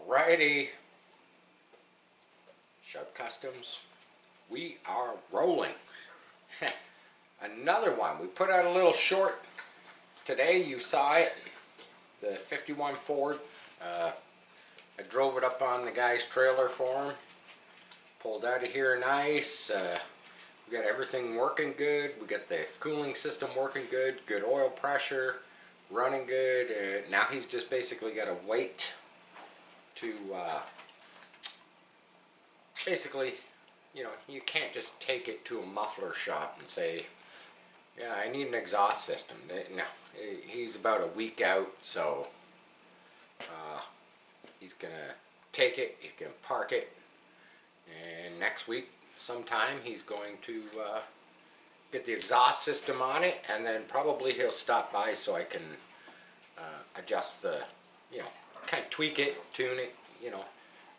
Alrighty, Sharp Customs, we are rolling. Another one. We put out a little short today. You saw it, the 51 Ford. I drove it up on the guy's trailer for him. Pulled out of here nice. We got everything working good. We got the cooling system working good. Good oil pressure, running good. Now he's just basically got to wait to basically, you know, you can't just take it to a muffler shop and say, yeah, I need an exhaust system. No, he's about a week out, so he's gonna take it, he's gonna park it, and next week sometime he's going to get the exhaust system on it, and then probably he'll stop by so I can adjust the, you know, kind of tweak it, tune it, you know.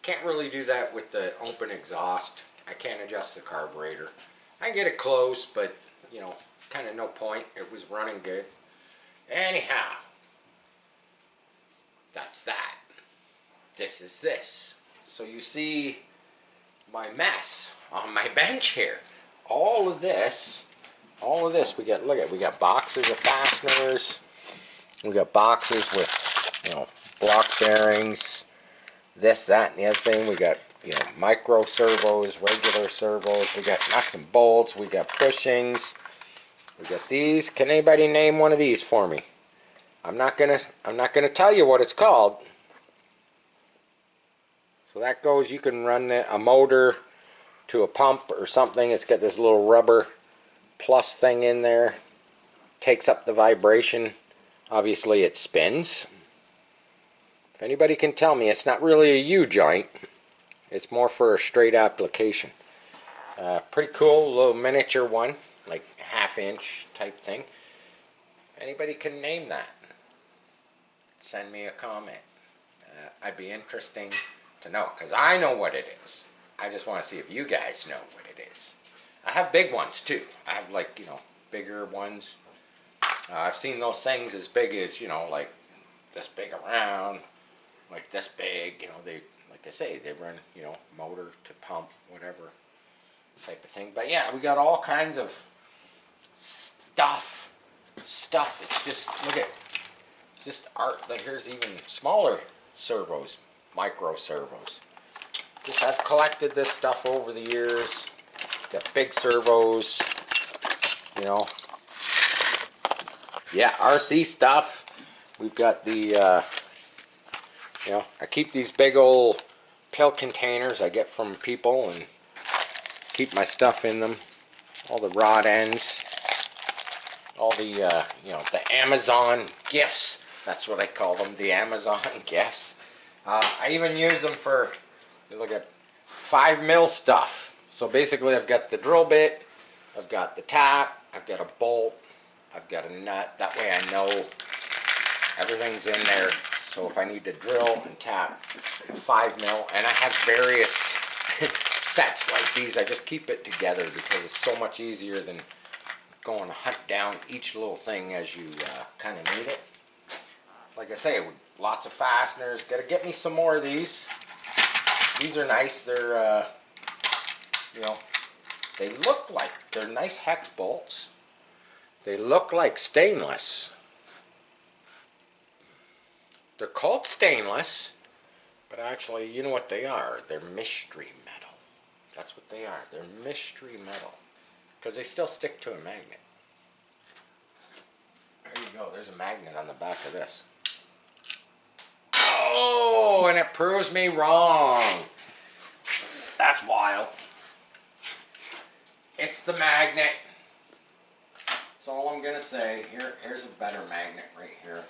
Can't really do that with the open exhaust. I can't adjust the carburetor. I can get it close, but, you know, kind of no point. It was running good. Anyhow, that's that. This is this. So you see my mess on my bench here. All of this, we got, look at, we got boxes of fasteners. We got boxes with, you know, block bearings, this, that, and the other thing. We got, you know, micro servos, regular servos. We got nuts and bolts. We got bushings. We got these. Can anybody name one of these for me? I'm not gonna tell you what it's called. So that goes. You can run a motor to a pump or something. It's got this little rubber plus thing in there. Takes up the vibration. Obviously, it spins. If anybody can tell me, it's not really a U-joint. It's more for a straight application. Pretty cool, little miniature one, like half-inch type thing. Anybody can name that? Send me a comment. I'd be interesting to know, because I know what it is. I just want to see if you guys know what it is. I have big ones too. I have, like, you know, bigger ones. I've seen those things as big as, you know, like this big around, like this big, you know, they, like I say, they run, you know, motor to pump, whatever type of thing. But yeah, we got all kinds of stuff. It's just, look at, just art. Like, here's even smaller servos, micro servos. Just, I've collected this stuff over the years. Got big servos, you know. Yeah, RC stuff. We've got the, you know, I keep these big old pill containers I get from people and keep my stuff in them. All the rod ends. All the, you know, the Amazon gifts. That's what I call them, the Amazon gifts. I even use them for, look at 5mm stuff. So basically I've got the drill bit, I've got the tap, I've got a bolt, I've got a nut. That way I know everything's in there. So if I need to drill and tap 5mm, and I have various sets like these, I just keep it together because it's so much easier than going to hunt down each little thing as you kind of need it. Like I say, with lots of fasteners. Got to get me some more of these. These are nice. They're, you know, they look like, they're nice hex bolts. They look like stainless. They're called stainless, but actually, you know what they are? They're mystery metal. That's what they are. They're mystery metal. Because they still stick to a magnet. There you go. There's a magnet on the back of this. Oh, and it proves me wrong. That's wild. It's the magnet. That's all I'm going to say. Here's a better magnet right here.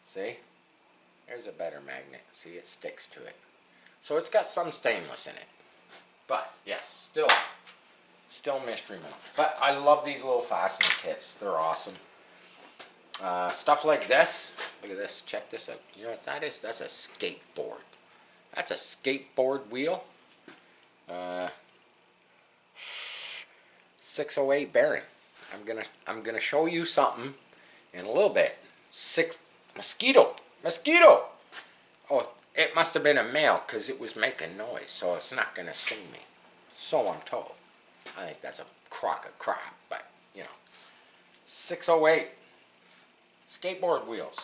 See? There's a better magnet. See, it sticks to it. So it's got some stainless in it. But, yes, still mystery metal. But I love these little fastener kits. They're awesome. Stuff like this. Look at this. Check this out. You know what that is? That's a skateboard. That's a skateboard wheel. 608 bearing. I'm gonna show you something in a little bit. Mosquito. Oh, it must have been a male because it was making noise, so it's not going to sting me. So I'm told. I think that's a crock of crap, but, you know. 608 skateboard wheels.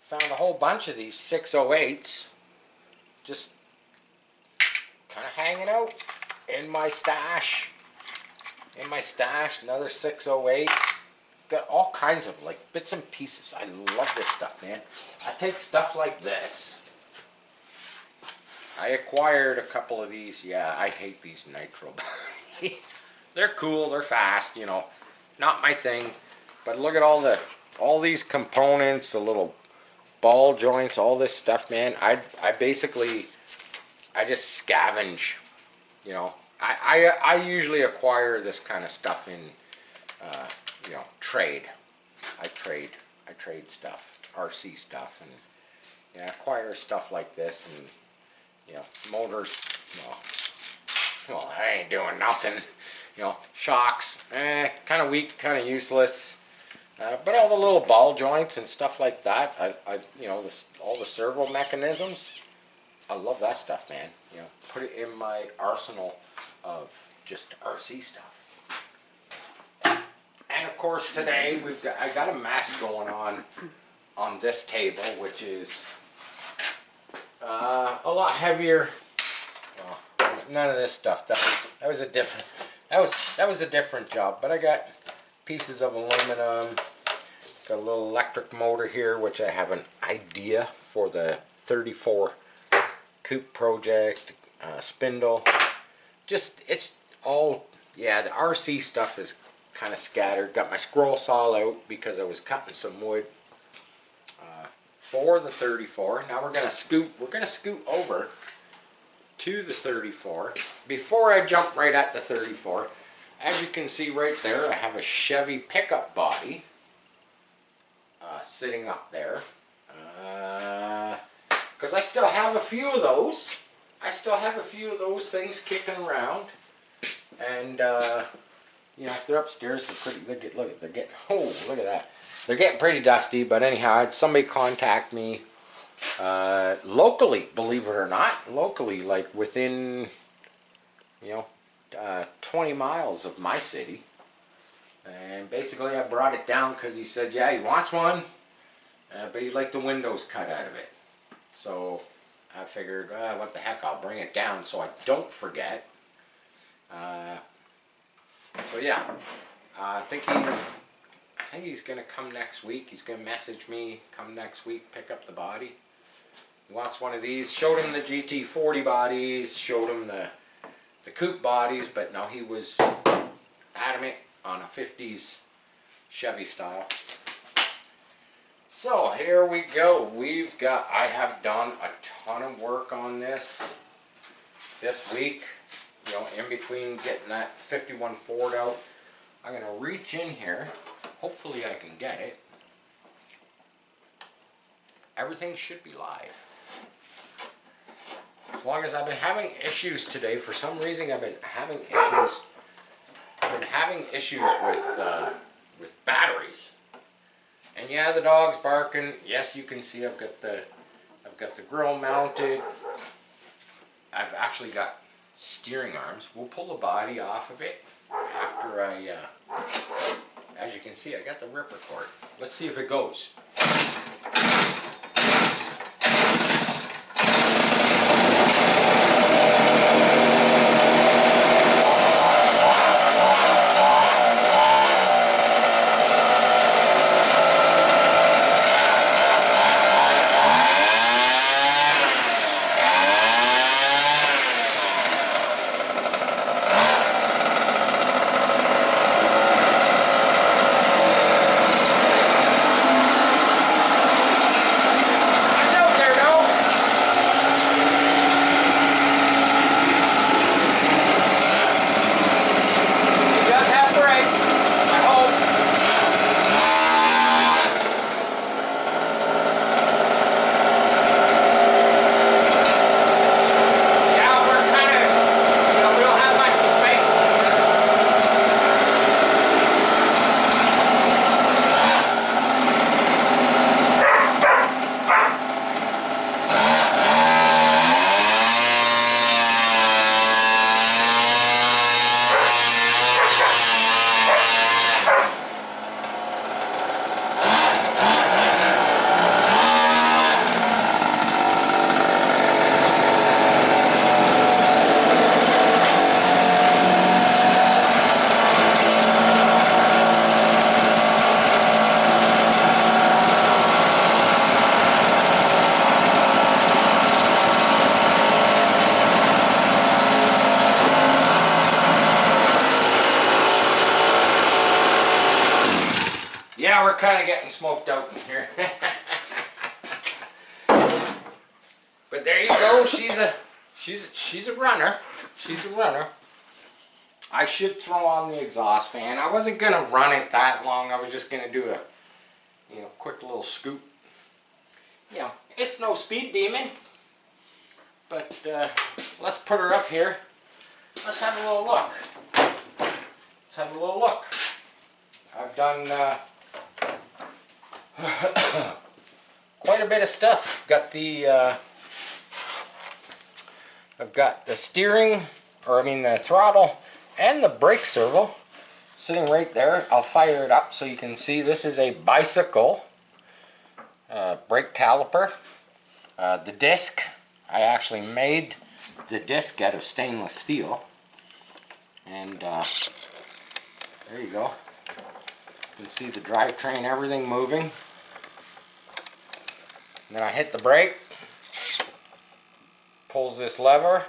Found a whole bunch of these 608s just kind of hanging out in my stash. Another 608. Got all kinds of like bits and pieces. I love this stuff, man. I take stuff like this. I acquired a couple of these. Yeah, I hate these nitro. They're cool, they're fast, you know. Not my thing. But look at all these components, the little ball joints, all this stuff, man. I just scavenge, you know. I usually acquire this kind of stuff in you know, trade. I trade stuff, RC stuff, and yeah, acquire stuff like this, and you know, motors. Well, I ain't doing nothing. You know, shocks, kind of weak, kind of useless. But all the little ball joints and stuff like that, you know, all the servo mechanisms, I love that stuff, man. You know, put it in my arsenal of just RC stuff. And of course today I got a mess going on this table, which is a lot heavier. Well, none of this stuff. That was a different job. But I got pieces of aluminum. Got a little electric motor here, which I have an idea for the 34 coupe project. Spindle. Just it's all, yeah. The RC stuff is kind of scattered. Got my scroll saw out because I was cutting some wood for the 34. Now we're gonna scoot over to the 34. Before I jump right at the 34, as you can see right there, I have a Chevy pickup body sitting up there because I still have a few of those. Things kicking around, and you know, if they're upstairs, they're getting, oh, look at that. They're getting pretty dusty, but anyhow, I had somebody contact me locally, believe it or not, like within, you know, 20 miles of my city. And basically I brought it down because he said, yeah, he wants one, but he'd like the windows cut out of it. So I figured, what the heck, I'll bring it down so I don't forget. So yeah, I think he's gonna come next week. He's gonna message me, come next week, pick up the body. He wants one of these. Showed him the GT40 bodies, showed him the coupe bodies, but no, he was adamant on a 50s Chevy style. So here we go. I have done a ton of work on this week. You know, in between getting that 51 Ford out, I'm going to reach in here. Hopefully I can get it. Everything should be live. As long as I've been having issues today, for some reason I've been having issues with batteries. And yeah, the dog's barking. Yes, you can see I've got the grill mounted. I've actually got steering arms. We'll pull the body off of it after as you can see, I got the ripper cord. Let's see if it goes. kind of getting smoked out in here. But there you go. She's a runner. She's a runner. I should throw on the exhaust fan. I wasn't gonna run it that long. I was just gonna do a, quick little scoop. It's no speed demon. But let's put her up here. Let's have a little look. Let's have a little look. I've done quite a bit of stuff. I've got the steering, the throttle, and the brake servo sitting right there. I'll fire it up so you can see this is a bicycle brake caliper. The disc, I actually made the disc out of stainless steel. And there you go. You can see the drivetrain, everything moving. And then I hit the brake. Pulls this lever.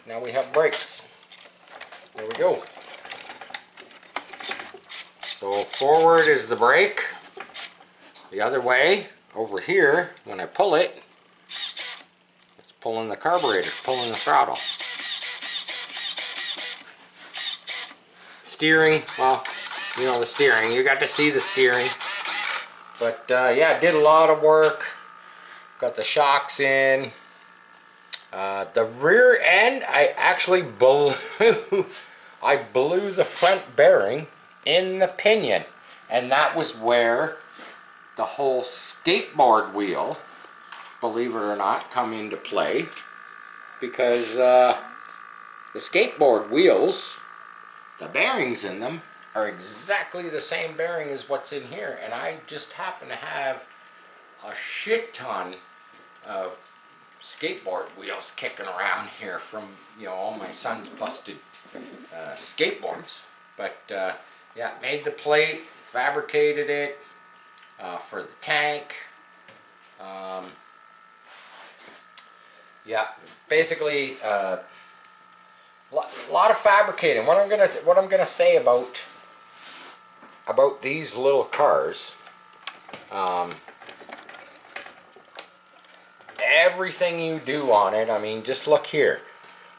Now we have brakes. There we go. So forward is the brake. The other way, over here, when I pull it, it's pulling the carburetor, pulling the throttle. Steering, well, the steering. You got to see the steering. But yeah, did a lot of work. Got the shocks in. The rear end, I actually blew the front bearing in the pinion, and that was where the whole skateboard wheel, believe it or not, come into play, because the skateboard wheels, the bearings in them are exactly the same bearing as what's in here, and I just happen to have a shit ton of skateboard wheels kicking around here from all my son's busted skateboards. But yeah, made the plate, fabricated it for the tank. Yeah, basically a lot of fabricating. What I'm gonna say about these little cars. Everything you do on it, just look here.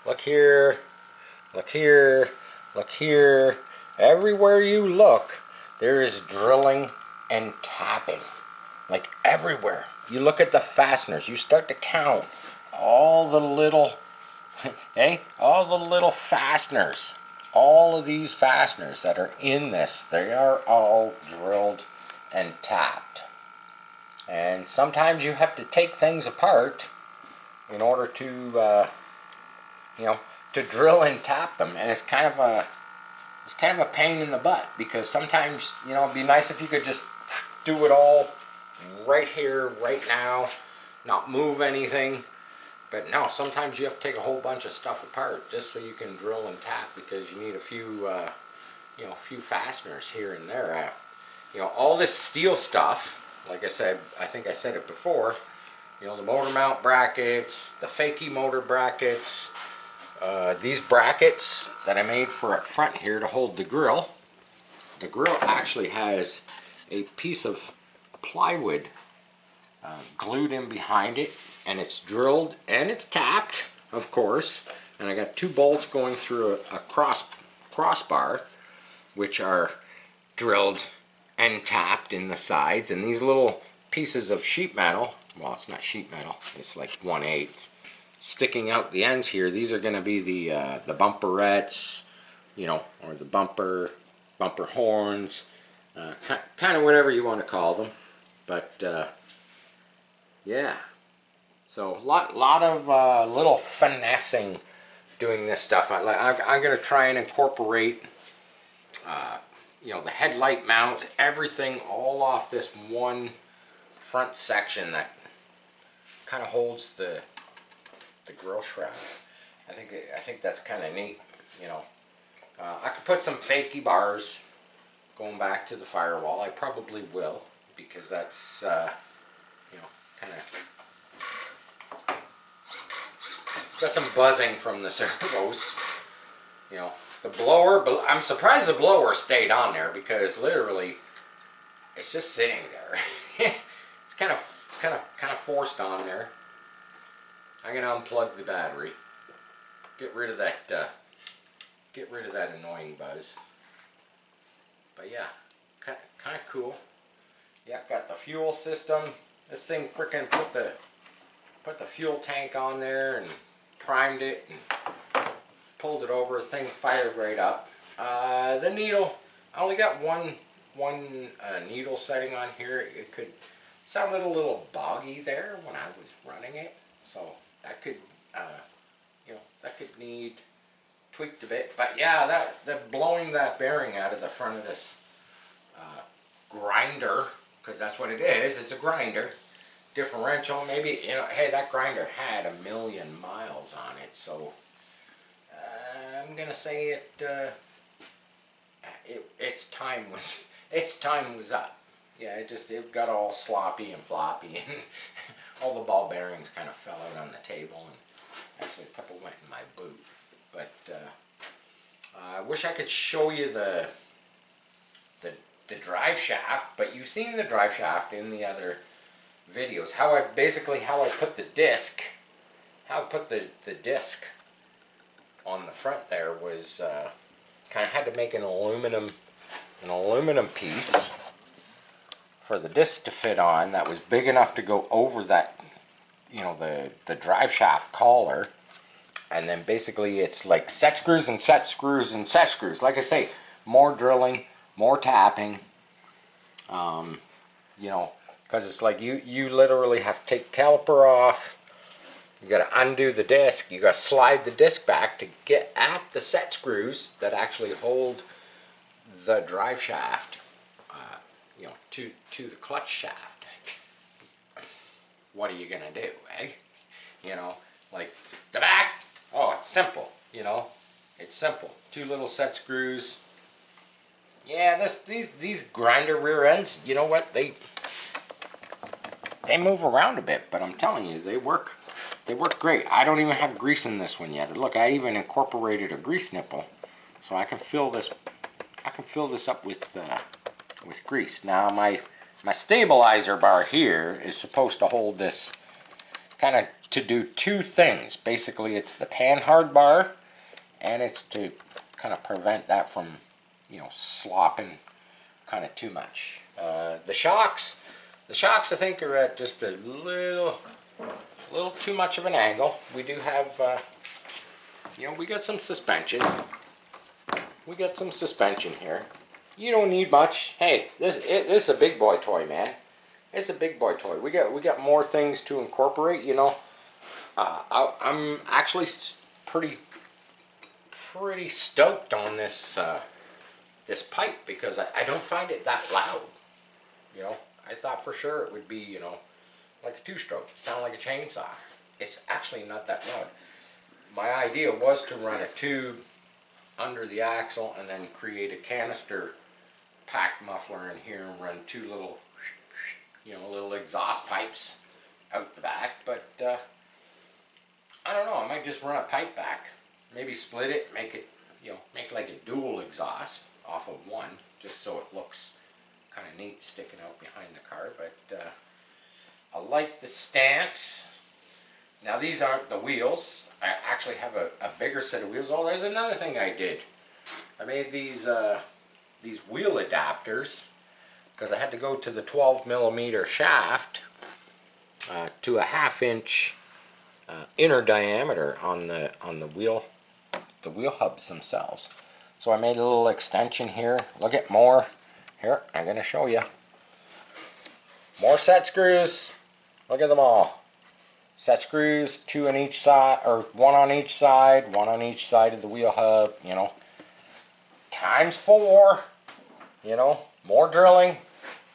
Look here. Look here. Look here. Everywhere you look, there is drilling and tapping. Like everywhere. You look at the fasteners. You start to count all the little, all the little fasteners. All of these fasteners that are in this, they are all drilled and tapped. And sometimes you have to take things apart in order to, to drill and tap them. And it's kind of a pain in the butt, because sometimes, it'd be nice if you could just do it all right here, right now, not move anything. But no, sometimes you have to take a whole bunch of stuff apart just so you can drill and tap, because you need a few, few fasteners here and there. All this steel stuff. Like I said, I think I said it before, the motor mount brackets, the fakie motor brackets, these brackets that I made for up front here to hold the grill. The grill actually has a piece of plywood glued in behind it, and it's drilled and it's tapped, of course. And I got two bolts going through a crossbar, which are drilled and tapped in the sides, and these little pieces of sheet metal, well, it's not sheet metal, it's like 1/8, sticking out the ends here. These are going to be the bumperettes, or the bumper horns, kind of whatever you want to call them. But yeah, so a lot of little finessing doing this stuff. I'm going to try and incorporate the headlight mount, everything all off this one front section that kind of holds the grill shroud. I think that's kind of neat. I could put some fakie bars going back to the firewall. I probably will, because that's kind of got some buzzing from the servos. The blower, I'm surprised the blower stayed on there, because literally it's just sitting there. It's kind of forced on there. I'm gonna unplug the battery. Get rid of that annoying buzz. But yeah, kind of cool. Yeah, got the fuel system. This thing freaking put the fuel tank on there and primed it and pulled it over. The thing fired right up. The needle, I only got one needle setting on here. It could sounded a little boggy there when I was running it, so that could that could need tweaked a bit. But yeah, that blowing that bearing out of the front of this grinder, because that's what it is. It's a grinder differential. Maybe, you know, hey, that grinder had 1 million miles on it, so I'm gonna say its time was up. Yeah, it got all sloppy and floppy, and all the ball bearings kind of fell out on the table, and actually a couple went in my boot. But I wish I could show you the drive shaft, but you've seen the drive shaft in the other videos. How I put the disc, the disc on the front there was kind of had to make an aluminum piece for the disc to fit on that was big enough to go over that, you know, the drive shaft collar. And then basically it's like set screws and set screws and set screws. Like I say, more drilling, more tapping. You know, because it's like you literally have to take the caliper off. You got to undo the disc. You got to slide the disc back to get at the set screws that actually hold the drive shaft, you know, to the clutch shaft. What are you gonna do, eh? You know, like the back. Oh, it's simple. You know, it's simple. 2 little set screws. Yeah, these grinder rear ends. You know what? They move around a bit, but I'm telling you, they work. They work great. I don't even have grease in this one yet. Look, I even incorporated a grease nipple, so I can fill this. I can fill this up with grease. Now my stabilizer bar here is supposed to hold this, kind of to do 2 things. Basically, it's the panhard bar, and it's to kind of prevent that from, you know, slopping kind of too much. The shocks I think are at just a little too much of an angle. We do have, you know, we got some suspension. We got some suspension here. You don't need much. Hey, this is a big boy toy, man. It's a big boy toy. We got more things to incorporate. You know, I'm actually pretty stoked on this this pipe, because I don't find it that loud. You know, I thought for sure it would be, you know, like a 2-stroke. It sounded like a chainsaw. It's actually not that loud. My idea was to run a tube under the axle and then create a canister packed muffler in here and run 2 little, you know, little exhaust pipes out the back. But I don't know, I might just run a pipe back, maybe split it, make it, you know, make like a dual exhaust off of one, just so it looks kind of neat sticking out behind the car. But I like the stance. Now these aren't the wheels. I actually have a bigger set of wheels. Oh, there's another thing I did. I made these wheel adapters, because I had to go to the 12mm shaft to a 1/2 inch inner diameter on the wheel hubs themselves. So I made a little extension here. Look at more. Here, I'm going to show you. More set screws. Look at them all. Set screws, 2 on each side, or 1 on each side of the wheel hub, you know. ×4, you know, more drilling,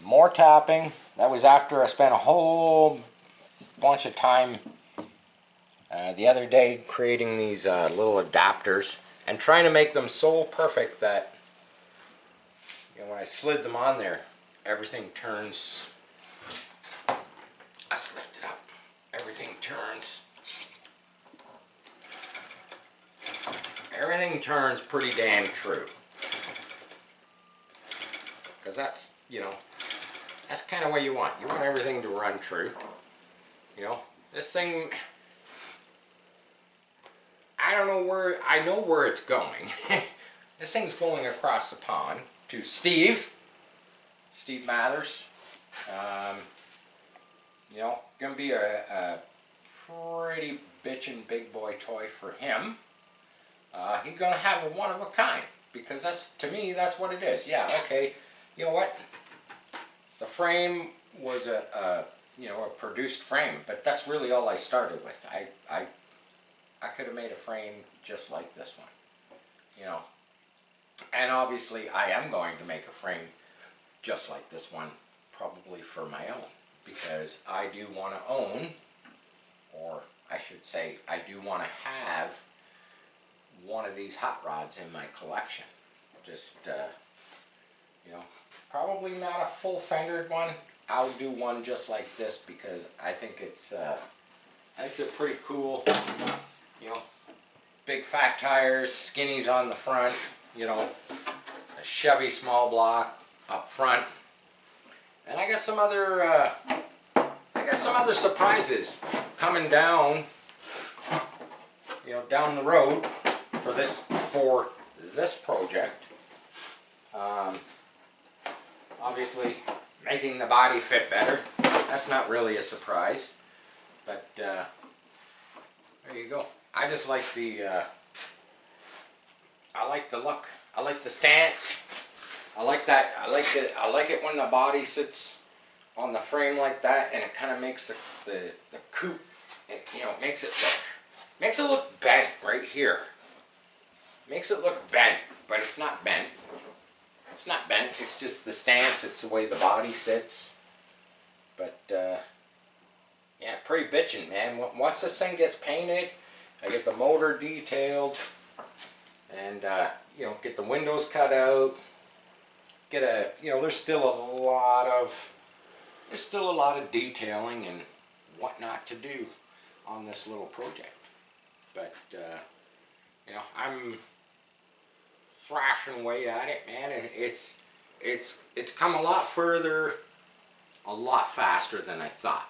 more tapping. That was after I spent a whole bunch of time the other day creating these little adapters and trying to make them so perfect that, you know, when I slid them on there, everything turns. Let's lift it up. Everything turns. Everything turns pretty damn true. Because that's, you know, that's kind of what you want. You want everything to run true. You know, this thing, I don't know where, I know where it's going. This thing's going across the pond to Steve Mathers. You know, gonna be a pretty bitchin' big boy toy for him. He's gonna have a one of a kind, because that's, to me, that's what it is. Yeah, okay, you know what? The frame was a you know, a produced frame, but that's really all I started with. I could have made a frame just like this one, you know. And obviously I am going to make a frame just like this one, probably for my own, because I do want to own, or I should say, I do want to have one of these hot rods in my collection. Just, you know, probably not a full fendered one. I'll do one just like this because I think it's, I think they're pretty cool. You know, big fat tires, skinnies on the front, you know, a Chevy small block up front. And I got some other, surprises coming down, you know, down the road for this project. Obviously, making the body fit better. That's not really a surprise, but there you go. I just like the, I like the look. I like the stance. I like that. I like it when the body sits on the frame like that, and it kind of makes the coupe. You know, makes it look bent right here. Makes it look bent, but it's not bent. It's not bent. It's just the stance. It's the way the body sits. But yeah, pretty bitchin', man. Once this thing gets painted, I get the motor detailed, and you know, get the windows cut out. Get a, you know, there's still a lot of detailing and whatnot to do on this little project. But you know, I'm thrashing away at it, man. It's come a lot further, a lot faster than I thought.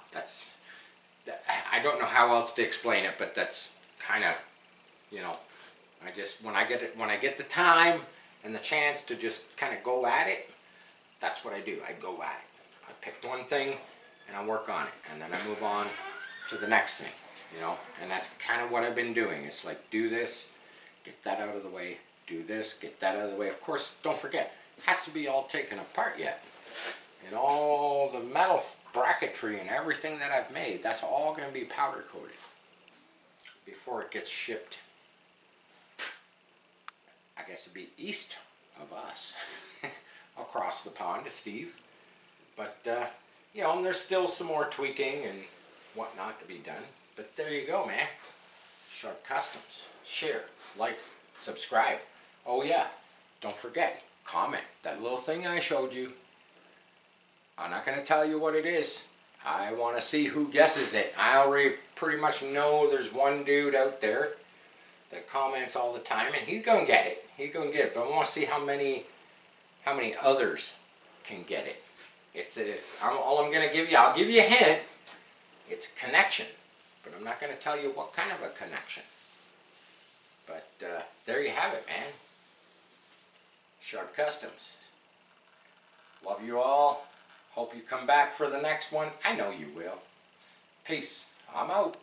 I don't know how else to explain it, but that's kind of, you know, I just, when I get the time and the chance to just kind of go at it, that's what I do. I go at it. I pick one thing and I work on it, and then I move on to the next thing, you know. And that's kind of what I've been doing. It's like, do this, get that out of the way, do this, get that out of the way. Of course, don't forget, it has to be all taken apart yet. And all the metal bracketry and everything that I've made, that's all going to be powder coated before it gets shipped. I guess it'd be east of us, across the pond to Steve. But, you know, and there's still some more tweaking and whatnot to be done. But there you go, man. Sharp Customs. Share, like, subscribe. Oh yeah, don't forget, comment. That little thing I showed you, I'm not going to tell you what it is. I want to see who guesses it. I already pretty much know there's one dude out there that comments all the time, and he's going to get it. He's going to get it, but I want to see how many others can get it. All I'm going to give you, I'll give you a hint. It's a connection, but I'm not going to tell you what kind of a connection. But there you have it, man. Sharp Customs. Love you all. Hope you come back for the next one. I know you will. Peace. I'm out.